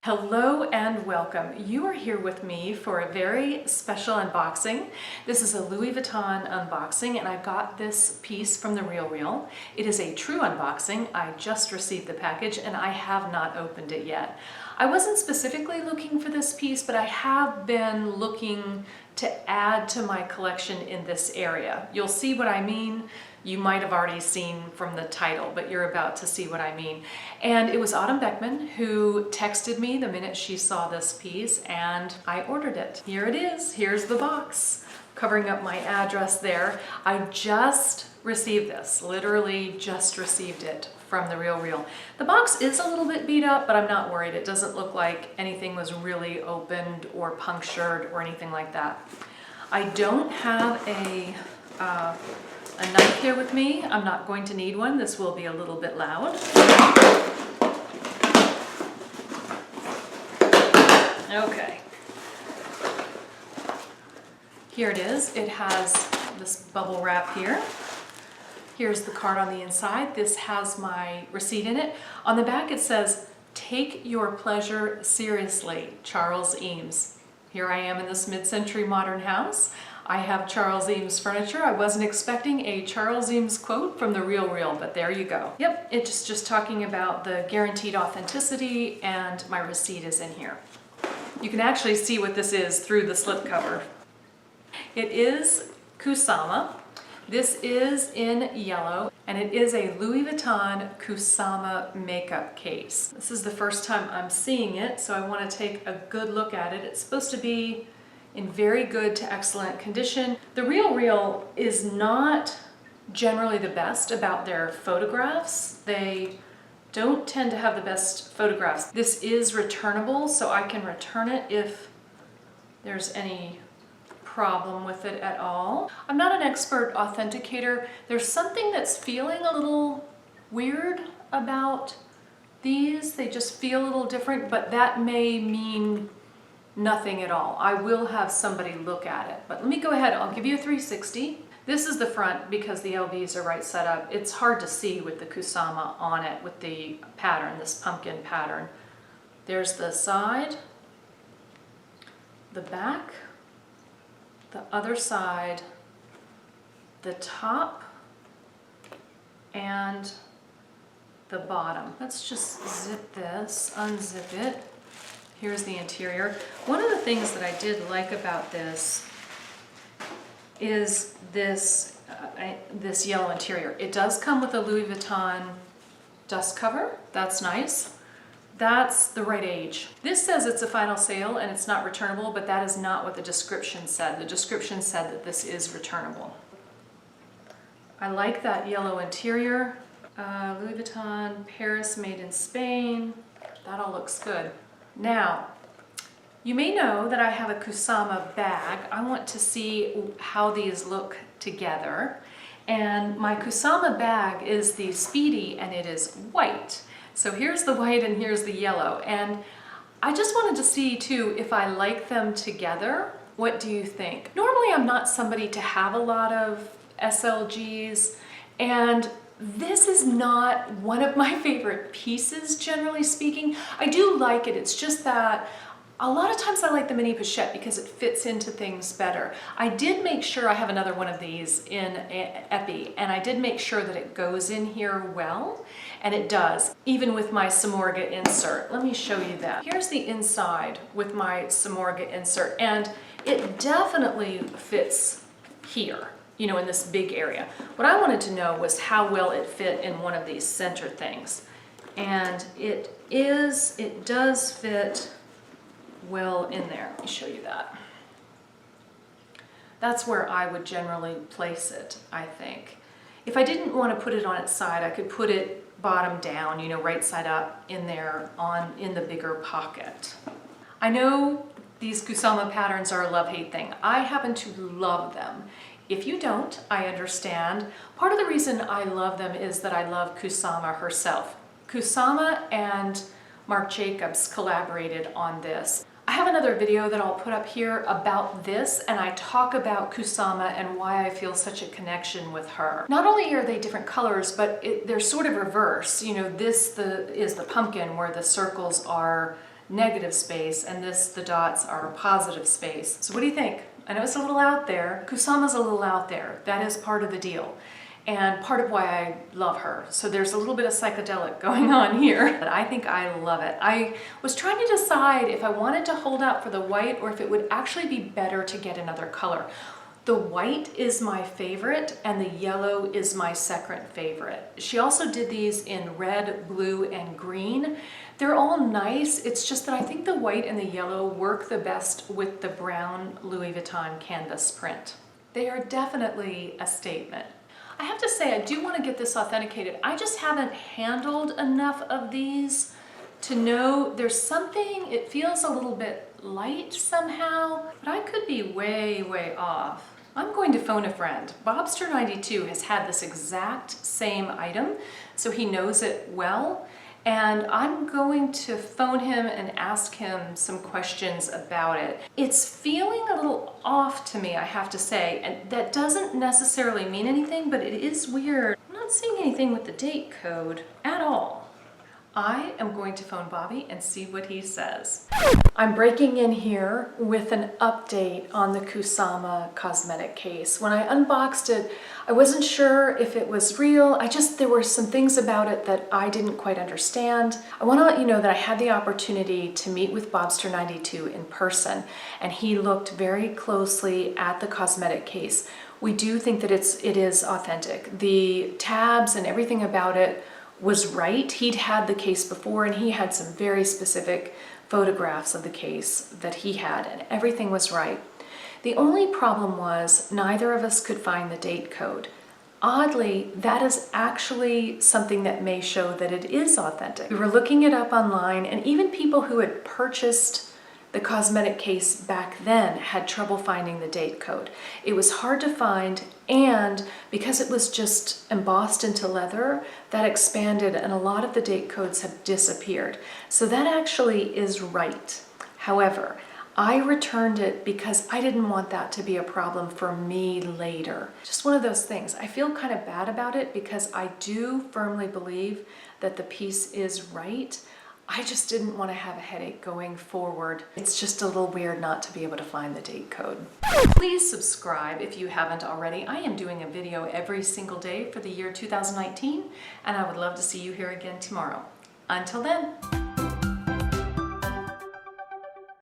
Hello and welcome. You are here with me for a very special unboxing. This is a Louis Vuitton unboxing and I got this piece from the RealReal. It is a true unboxing. I just received the package and I have not opened it yet. I wasn't specifically looking for this piece, but I have been looking to add to my collection in this area. You'll see what I mean. You might have already seen from the title, but you're about to see what I mean. And it was Autumn Beckman who texted me the minute she saw this piece and I ordered it. Here it is. Here's the box covering up my address there. I just received this, literally just received it from the RealReal. The box is a little bit beat up, but I'm not worried. It doesn't look like anything was really opened or punctured or anything like that. I don't have a knife here with me. I'm not going to need one. This will be a little bit loud. Okay. Here it is. It has this bubble wrap here. Here's the card on the inside. This has my receipt in it. On the back it says, "Take your pleasure seriously, Charles Eames." Here I am in this mid-century modern house. I have Charles Eames furniture. I wasn't expecting a Charles Eames quote from the RealReal, but there you go. Yep, it's just talking about the guaranteed authenticity, and my receipt is in here. You can actually see what this is through the slipcover. It is Kusama. This is in yellow, and it is a Louis Vuitton Kusama makeup case. This is the first time I'm seeing it, so I want to take a good look at it. It's supposed to be in very good to excellent condition. The RealReal is not generally the best about their photographs. They don't tend to have the best photographs. This is returnable, so I can return it if there's any problem with it at all. I'm not an expert authenticator. There's something that's feeling a little weird about these. They just feel a little different, but that may mean nothing at all. I will have somebody look at it, but let me go ahead. I'll give you a 360. This is the front because the LVs are right set up. It's hard to see with the Kusama on it with the pattern, this pumpkin pattern. There's the side, the back, the other side, the top, and the bottom. Let's just zip this, unzip it. Here's the interior. One of the things that I did like about this is this yellow interior. It does come with a Louis Vuitton dust cover. That's nice. That's the right age. This says it's a final sale and it's not returnable, but that is not what the description said. The description said that this is returnable. I like that yellow interior. Louis Vuitton, Paris, made in Spain. That all looks good. Now, you may know that I have a Kusama bag. I want to see how these look together. And my Kusama bag is the Speedy and it is white. So here's the white and here's the yellow. And I just wanted to see too if I like them together. What do you think? Normally I'm not somebody to have a lot of SLGs, and this is not one of my favorite pieces, generally speaking. I do like it, it's just that a lot of times I like the mini pochette because it fits into things better. I did make sure I have another one of these in Epi, and I did make sure that it goes in here well, and it does, even with my Samorga insert. Let me show you that. Here's the inside with my Samorga insert, and it definitely fits here, you know, in this big area. What I wanted to know was how well it fit in one of these center things. And it does fit well in there. Let me show you that. That's where I would generally place it, I think. If I didn't want to put it on its side, I could put it bottom down, you know, right side up in there in the bigger pocket. I know these Kusama patterns are a love-hate thing. I happen to love them. If you don't, I understand. Part of the reason I love them is that I love Kusama herself. Kusama and Marc Jacobs collaborated on this. I have another video that I'll put up here about this, and I talk about Kusama and why I feel such a connection with her. Not only are they different colors, but they're sort of reverse. You know, this is the pumpkin where the circles are negative space, and the dots are positive space. So what do you think? I know it's a little out there. Kusama's a little out there. That is part of the deal. And part of why I love her. So there's a little bit of psychedelic going on here, but I think I love it. I was trying to decide if I wanted to hold out for the white or if it would actually be better to get another color. The white is my favorite and the yellow is my second favorite. She also did these in red, blue, and green. They're all nice. It's just that I think the white and the yellow work the best with the brown Louis Vuitton canvas print. They are definitely a statement. I have to say, I do want to get this authenticated. I just haven't handled enough of these to know there's something, it feels a little bit light somehow, but I could be way, way off. I'm going to phone a friend. Bobster92 has had this exact same item, so he knows it well. And I'm going to phone him and ask him some questions about it. It's feeling a little off to me, I have to say, and that doesn't necessarily mean anything, but it is weird. I'm not seeing anything with the date code at all. I am going to phone Bobby and see what he says. I'm breaking in here with an update on the Kusama cosmetic case. When I unboxed it, I wasn't sure if it was real. There were some things about it that I didn't quite understand. I want to let you know that I had the opportunity to meet with Bobster92 in person, and he looked very closely at the cosmetic case. We do think that it is authentic. The tabs and everything about it was right. He'd had the case before and he had some very specific photographs of the case that he had, and everything was right. The only problem was neither of us could find the date code. Oddly, that is actually something that may show that it is authentic. We were looking it up online, and even people who had purchased the cosmetic case back then had trouble finding the date code. It was hard to find, and because it was just embossed into leather, that expanded and a lot of the date codes have disappeared. So that actually is right. However, I returned it because I didn't want that to be a problem for me later. Just one of those things. I feel kind of bad about it because I do firmly believe that the piece is right. I just didn't want to have a headache going forward. It's just a little weird not to be able to find the date code. Please subscribe if you haven't already. I am doing a video every single day for the year 2019, and I would love to see you here again tomorrow. Until then.